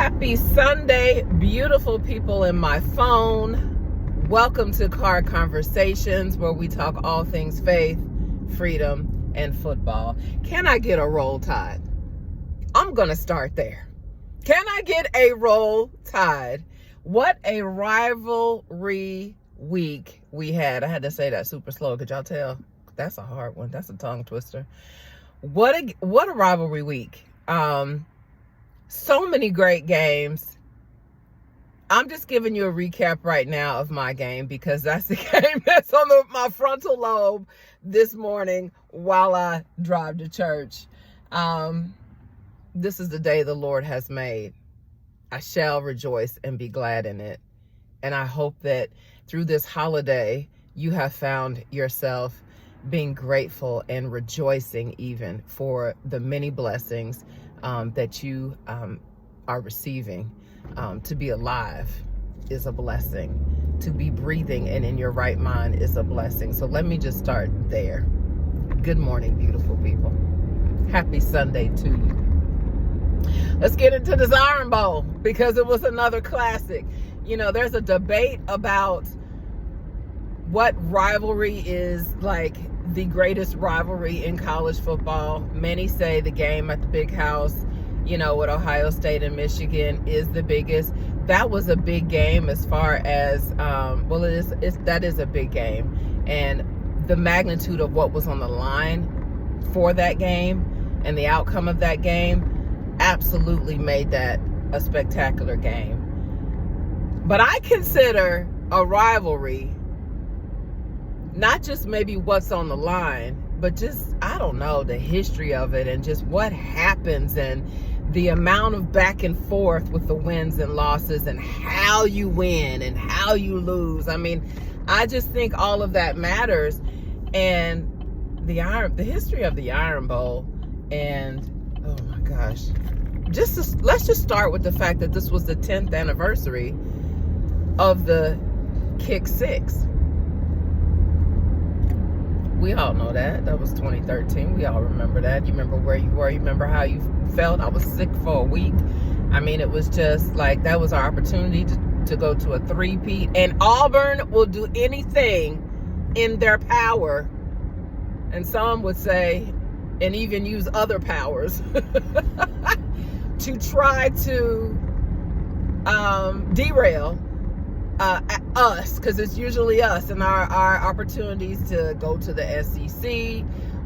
Happy Sunday, beautiful people in my phone. Welcome to Car Conversations, where we talk all things faith, freedom, and football. Can I get a Roll Tide? I'm going to start there. Can I get a Roll Tide? What a rivalry week we had. I had to say that super slow. Could y'all tell? That's a hard one. That's a tongue twister. What a rivalry week. So many great games. I'm just giving you a recap right now of my game because that's the game that's on my frontal lobe this morning while I drive to church. This is the day the Lord has made. I shall rejoice and be glad in it. And I hope that through this holiday, you have found yourself being grateful and rejoicing even for the many blessings that you are receiving. To be alive is a blessing. To be breathing and in your right mind is a blessing. So let me just start there. Good morning, beautiful people. Happy Sunday to you. Let's get into this Iron Bowl because it was another classic. You know, there's a debate about what rivalry is like the greatest rivalry in college football. Many say the game at the Big House, you know, with Ohio State and Michigan is the biggest. That was a big game as far as, that is a big game. And the magnitude of what was on the line for that game and the outcome of that game absolutely made that a spectacular game. But I consider a rivalry not just maybe what's on the line, but just, I don't know, the history of it and just what happens and the amount of back and forth with the wins and losses and how you win and how you lose. I mean, I just think all of that matters. And the history of the Iron Bowl, and oh my gosh, let's just start with the fact that this was the 10th anniversary of the Kick Six. We all know that. That was 2013. We all remember that. You remember where you were. You remember how you felt. I was sick for a week. I mean, it was just like that was our opportunity to go to a three-peat. And Auburn will do anything in their power. And some would say, and even use other powers, to try to derail us, because it's usually us and our opportunities to go to the SEC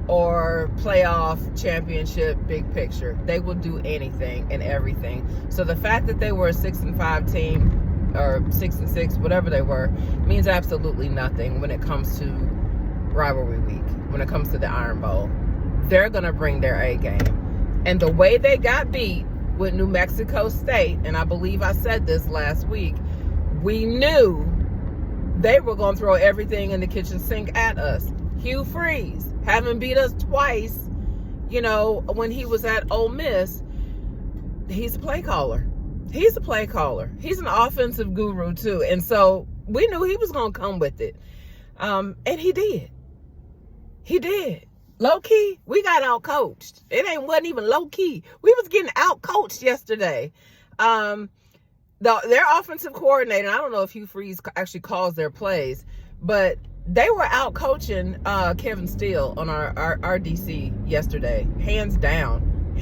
or playoff championship big picture. They will do anything and everything. So the fact that they were a 6-5 team or 6-6, whatever they were, means absolutely nothing when it comes to rivalry week, when it comes to the Iron Bowl. They're going to bring their A game. And the way they got beat with New Mexico State, and I believe I said this last week, we knew they were going to throw everything in the kitchen sink at us. Hugh Freeze, having beat us twice, you know, when he was at Ole Miss, he's a play caller. He's an offensive guru too. And so we knew he was going to come with it. And he did. Low key, we got out coached. Wasn't even low key. We was getting out coached yesterday. Their offensive coordinator, I don't know if Hugh Freeze actually calls their plays, but they were out coaching Kevin Steele on our DC yesterday. Hands down.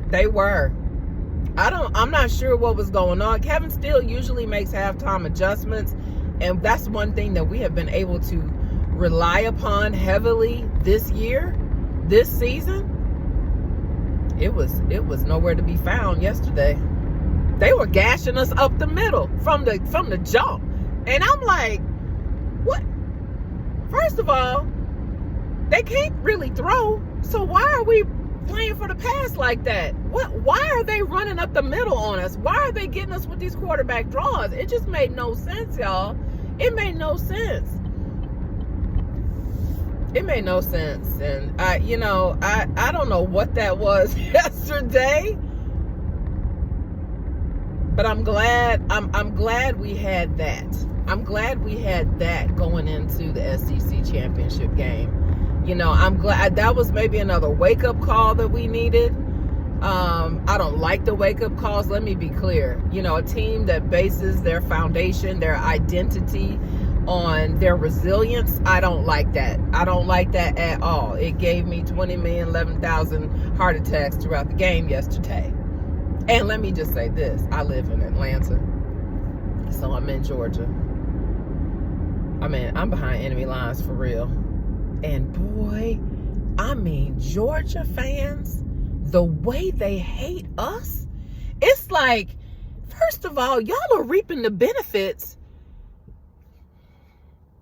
They were. I'm not sure what was going on. Kevin Steele usually makes halftime adjustments, and that's one thing that we have been able to rely upon heavily this season. It was nowhere to be found yesterday. They were gashing us up the middle from the jump. And I'm like, what? First of all, they can't really throw. So why are we playing for the pass like that? Why are they running up the middle on us? Why are they getting us with these quarterback draws? It just made no sense, y'all. It made no sense. And I don't know what that was yesterday. But I'm glad we had that. I'm glad we had that going into the SEC championship game. You know, I'm glad that was maybe another wake-up call that we needed. I don't like the wake-up calls. Let me be clear. A team that bases their foundation, their identity on their resilience, I don't like that. I don't like that at all. It gave me 11,000 heart attacks throughout the game yesterday. And let me just say this. I live in Atlanta, so I'm in Georgia. I'm behind enemy lines for real. And boy, Georgia fans, the way they hate us, it's like, first of all, y'all are reaping the benefits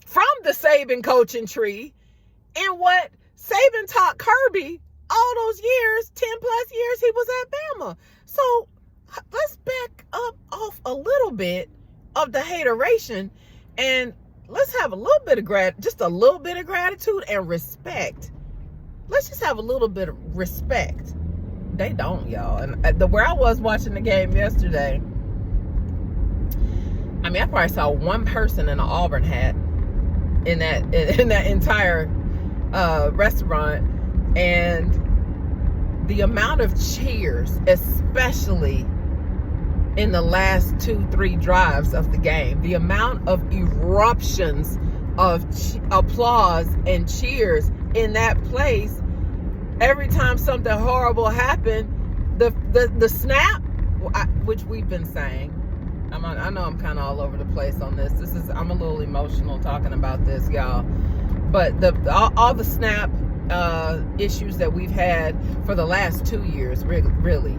from the Saban coaching tree and what Saban taught Kirby all those years, 10 plus years he was at Bama. So let's back up off a little bit of the hateration and let's have a little bit of just a little bit of gratitude and respect. Let's just have a little bit of respect. They don't, y'all. And where I was watching the game yesterday, I probably saw one person in an Auburn hat in that entire restaurant, and the amount of cheers, especially in the last 2-3 drives of the game, the amount of eruptions of applause and cheers in that place every time something horrible happened. The snap, which we've been saying, I know I'm kind of all over the place on this. I'm a little emotional talking about this, y'all. But all the snap issues that we've had for the last 2 years, really,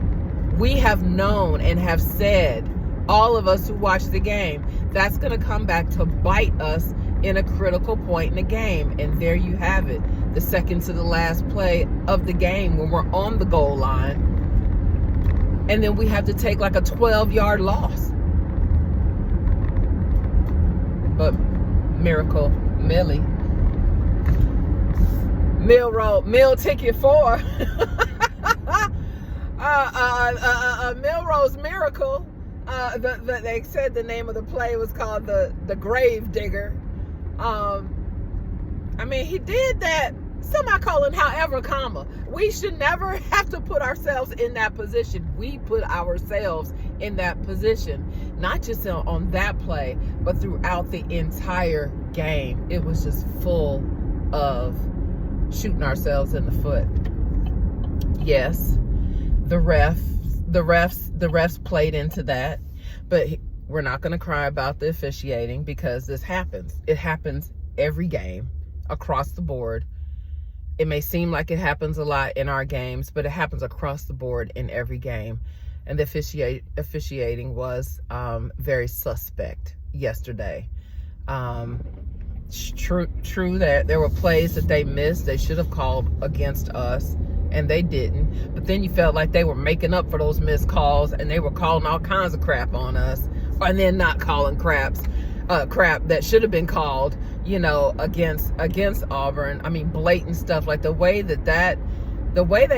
we have known and have said, all of us who watch the game, that's going to come back to bite us in a critical point in the game. And there you have it, the second to the last play of the game when we're on the goal line. And then we have to take like a 12-yard loss. But Miracle Millie, Mill Ticket 4, Milrose Miracle. They said the name of the play was called the Grave Digger. He did that, semicolon, however, comma. We should never have to put ourselves in that position. We put ourselves in that position, not just on that play, but throughout the entire game. It was just full of shooting ourselves in the foot. Yes, the refs played into that, but we're not going to cry about the officiating because this happens. It happens every game across the board. It may seem like it happens a lot in our games, but it happens across the board in every game. And the officiating was very suspect yesterday. True that there were plays that they missed. They should have called against us, and they didn't. But then you felt like they were making up for those missed calls, and they were calling all kinds of crap on us, and then not calling crap that should have been called, against Auburn. Blatant stuff, like the way they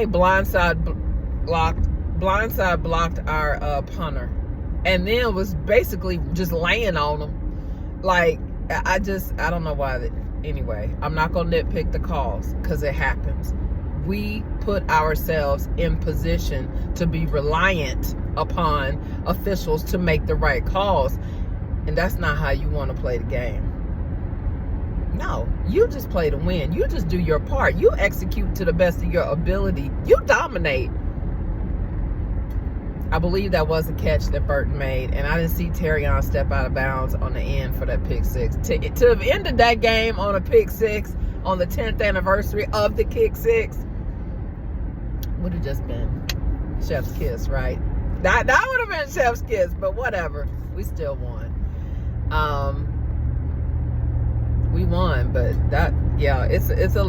blindside blocked our punter, and then was basically just laying on them. Like, I don't know why. Anyway, I'm not gonna nitpick the calls because it happens. We put ourselves in position to be reliant upon officials to make the right calls, and that's not how you want to play the game. No, you just play to win. You just do your part. You execute to the best of your ability. You dominate. I believe that was a catch that Burton made, and I didn't see Terrion step out of bounds on the end for that pick six. To have ended that game on a pick six on the 10th anniversary of the kick six would have just been chef's kiss, right? That would have been chef's kiss, but whatever. We still won. We won, but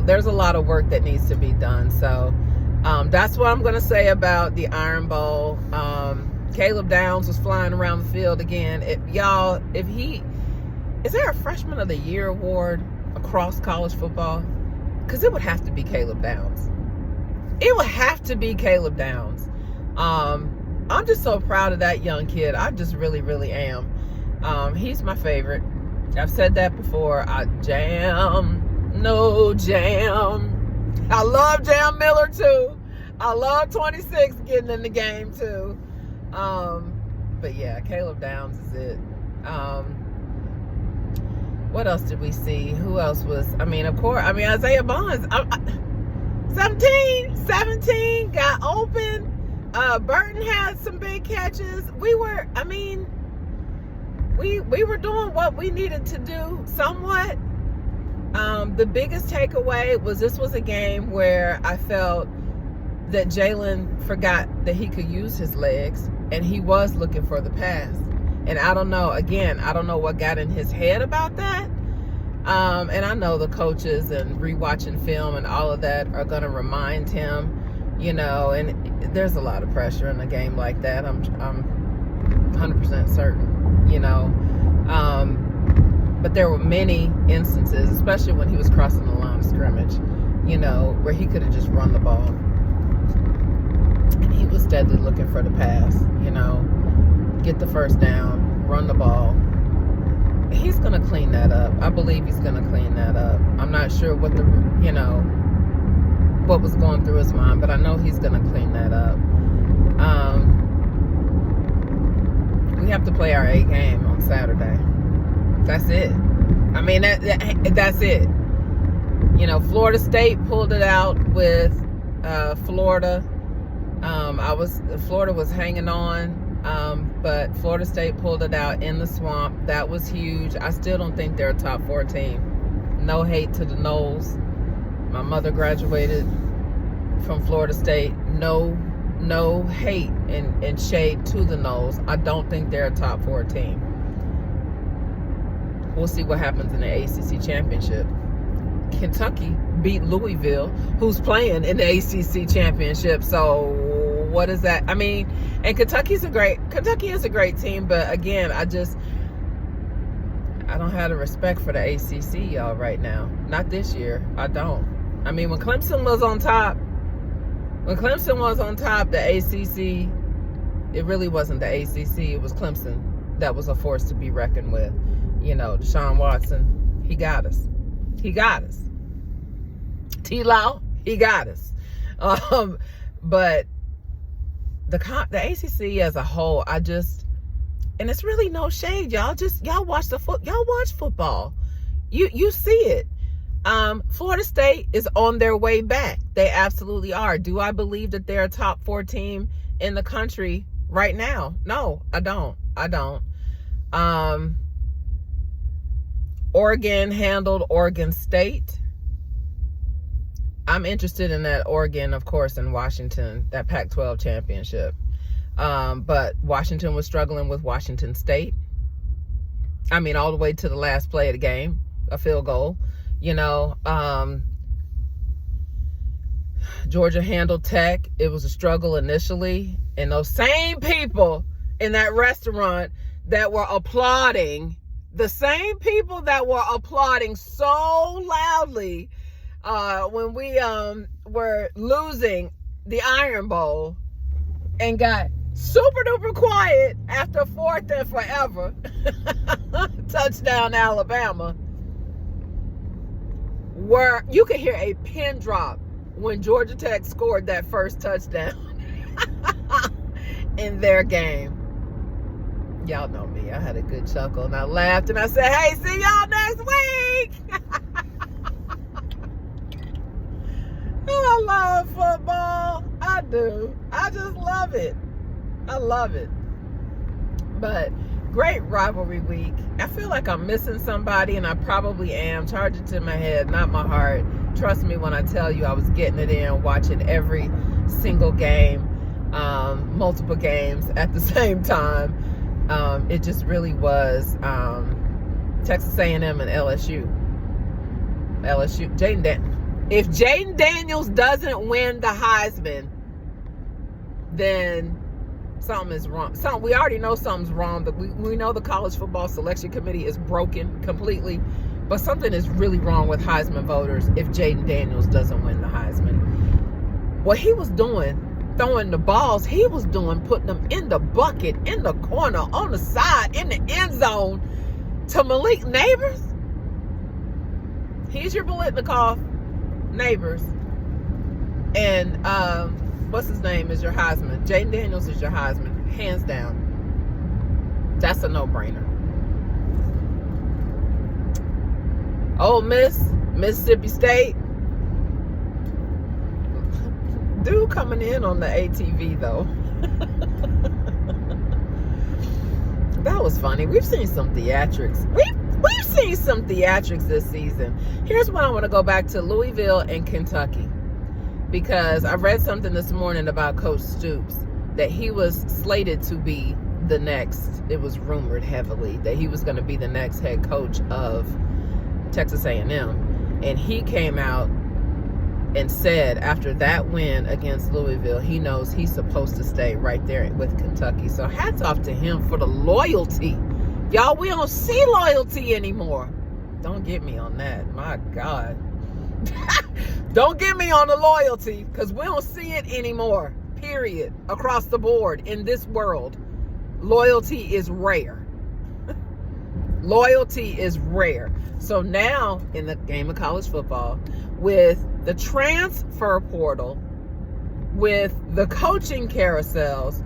there's a lot of work that needs to be done. So that's what I'm going to say about the Iron Bowl. Caleb Downs was flying around the field again. Is there a Freshman of the Year award across college football? Because it would have to be Caleb Downs. It would have to be Caleb Downs. I'm just so proud of that young kid. I just really, really am. He's my favorite. I've said that before. Jam. I love Jam Miller too. I love 26 getting in the game too. But yeah, Caleb Downs is it. What else did we see? Who else was? Of course. Isaiah Bonds. 17 got open. Burton had some big catches. We were doing what we needed to do somewhat. The biggest takeaway was this was a game where I felt that Jalen forgot that he could use his legs, and he was looking for the pass. And I don't know what got in his head about that. And I know the coaches and rewatching film and all of that are going to remind him, and there's a lot of pressure in a game like that. I'm 100% certain, but there were many instances, especially when he was crossing the line of scrimmage, where he could have just run the ball. And he was steadily looking for the pass, get the first down, run the ball. He's going to clean that up. I believe he's going to clean that up. I'm not sure what what was going through his mind, but I know he's going to clean that up. We have to play our A game on Saturday. That's it. That's it. Florida State pulled it out with Florida. Florida was hanging on. But Florida State pulled it out in the swamp. That was huge. I still don't think they're a top 4 team. No hate to the Noles. My mother graduated from Florida State. No hate and shade to the Noles. I don't think they're a top 4 team. We'll see what happens in the ACC championship. Kentucky beat Louisville, who's playing in the ACC championship. So what is that? And Kentucky is a great team, but again, I don't have the respect for the ACC, y'all, right now. Not this year. I don't. When Clemson was on top, the ACC, it really wasn't the ACC. It was Clemson that was a force to be reckoned with. Deshaun Watson, he got us. T-Law, he got us. But the ACC as a whole, and it's really no shade, y'all. Y'all watch football. You see it. Florida State is on their way back. They absolutely are. Do I believe that they're a top 4 team in the country right now? No, I don't. Oregon handled Oregon State. I'm interested in that Oregon, of course, and Washington, that Pac-12 championship. But Washington was struggling with Washington State. All the way to the last play of the game, a field goal. Georgia handled Tech. It was a struggle initially. And those same people in that restaurant that were applauding, so loudly when we were losing the Iron Bowl and got super duper quiet after 4th and forever touchdown Alabama, where you could hear a pin drop when Georgia Tech scored that first touchdown in their game. Y'all know me. I had a good chuckle and I laughed and I said, hey, see y'all next week. I love football. I do. I just love it. I love it. But great rivalry week. I feel like I'm missing somebody, and I probably am. Charge it to my head, not my heart. Trust me when I tell you I was getting it in, watching every single game, multiple games at the same time. It just really was Texas A&M and LSU. If Jaden Daniels doesn't win the Heisman, then something is wrong. We already know something's wrong, but we know the college football selection committee is broken completely. But something is really wrong with Heisman voters if Jaden Daniels doesn't win the Heisman. What he was doing, throwing the balls, he was doing putting them in the bucket, in the corner, on the side, in the end zone to Malik Neighbors. He's your Biletnikoff Neighbors. And what's his name, is your Heisman. Jaden Daniels is your Heisman, hands down. That's a no-brainer. Ole Miss, Mississippi State. Dude coming in on the ATV, though. That was funny. We've seen some theatrics. We've seen some theatrics this season. Here's what I want to go back to, Louisville and Kentucky. Because I read something this morning about Coach Stoops, that he was slated to be the next, it was rumored heavily, that he was going to be the next head coach of Texas A&M. And he came out and said after that win against Louisville, he knows he's supposed to stay right there with Kentucky. So hats off to him for the loyalty. Y'all, we don't see loyalty anymore. Don't get me on that. My God. Don't get me on the loyalty, because we don't see it anymore. Period. Across the board in this world, loyalty is rare. Loyalty is rare. So now in the game of college football, with the transfer portal, with the coaching carousels,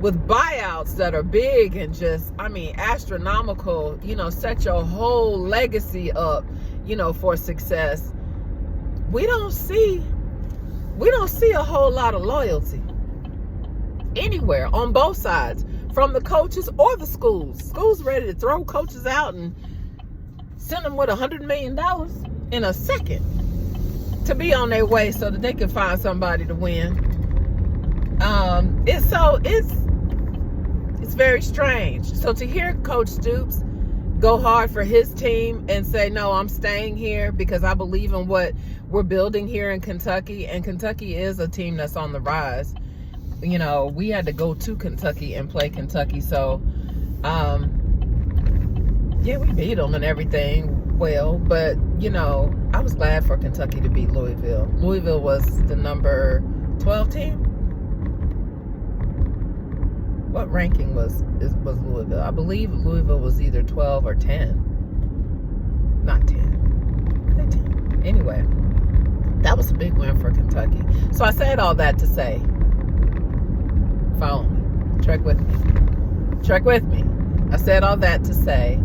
with buyouts that are big and just, I mean, astronomical, set your whole legacy up, for success. We don't see a whole lot of loyalty anywhere on both sides, from the coaches or the schools. Schools ready to throw coaches out and send them with $100 million in a second to be on their way so that they can find somebody to win. It's very strange. So to hear Coach Stoops go hard for his team and say, no, I'm staying here because I believe in what we're building here in Kentucky, and Kentucky is a team that's on the rise. We had to go to Kentucky and play Kentucky. So, yeah, we beat them and everything well, but, I was glad for Kentucky to beat Louisville. Louisville was the number 12 team. What ranking was Louisville? I believe Louisville was either 12 or 10. Not 10. 10. Anyway, that was a big win for Kentucky. So I said all that to say, follow me. Trek with me. I said all that to say,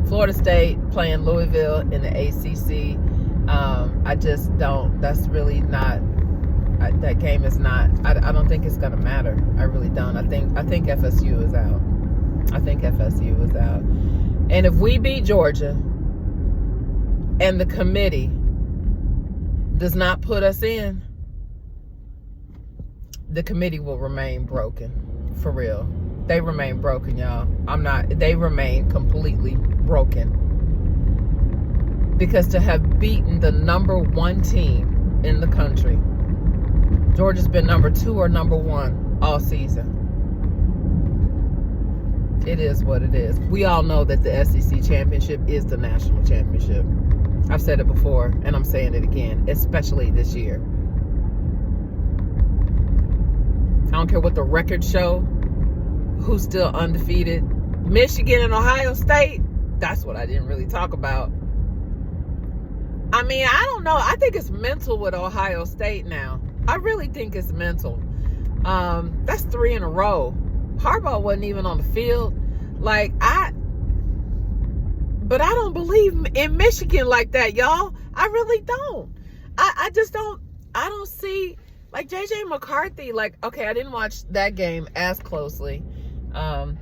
Florida State playing Louisville in the ACC. I just don't. That's really not. That game is not. I don't think it's gonna matter. I really don't. I think FSU is out. And if we beat Georgia, and the committee does not put us in, the committee will remain broken. For real. They remain broken, y'all. They remain completely broken. Because to have beaten the number 1 team in the country, Georgia's been number 2 or number 1 all season. It is what it is. We all know that the SEC championship is the national championship. I've said it before, and I'm saying it again, especially this year. I don't care what the records show, who's still undefeated. Michigan and Ohio State, that's what I didn't really talk about. I mean, I don't know. I think it's mental with Ohio State now. I really think it's mental. That's 3 in a row. Harbaugh wasn't even on the field. But I don't believe in Michigan like that, y'all. I really don't. I just don't. I don't see, J.J. McCarthy, okay, I didn't watch that game as closely. I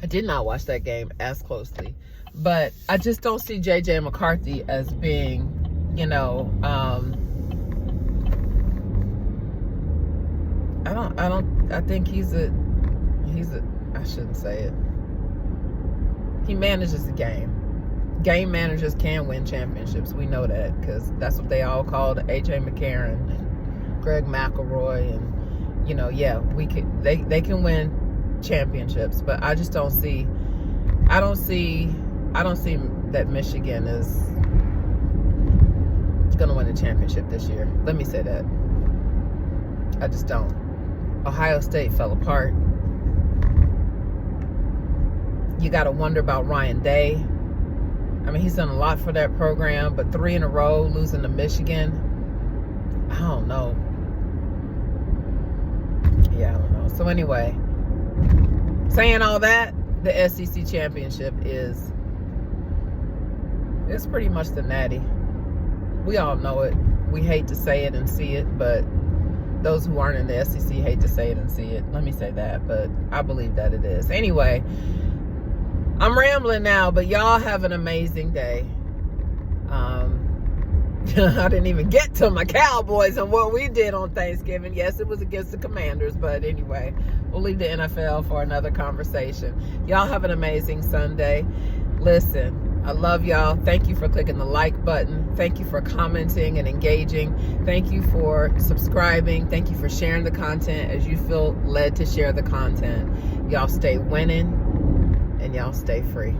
did not watch that game as closely. But I just don't see J.J. McCarthy as being, I think I shouldn't say it. He manages the game. Game managers can win championships. We know that because that's what they all called A.J. McCarron and Greg McElroy, and they can win championships. But I just don't see. I don't see that Michigan is going to win a championship this year. Let me say that. I just don't. Ohio State fell apart. You got to wonder about Ryan Day. I mean, he's done a lot for that program, but 3 in a row losing to Michigan. I don't know. So anyway, saying all that, the SEC championship is it's pretty much the Natty. We all know it. We hate to say it and see it, but those who aren't in the SEC hate to say it and see it. Let me say that, but I believe that it is. Anyway, I'm rambling now, but y'all have an amazing day. I didn't even get to my Cowboys and what we did on Thanksgiving. Yes, it was against the Commanders, but anyway, we'll leave the NFL for another conversation. Y'all have an amazing Sunday. Listen, I love y'all. Thank you for clicking the like button. Thank you for commenting and engaging. Thank you for subscribing. Thank you for sharing the content as you feel led to share the content. Y'all stay winning and y'all stay free.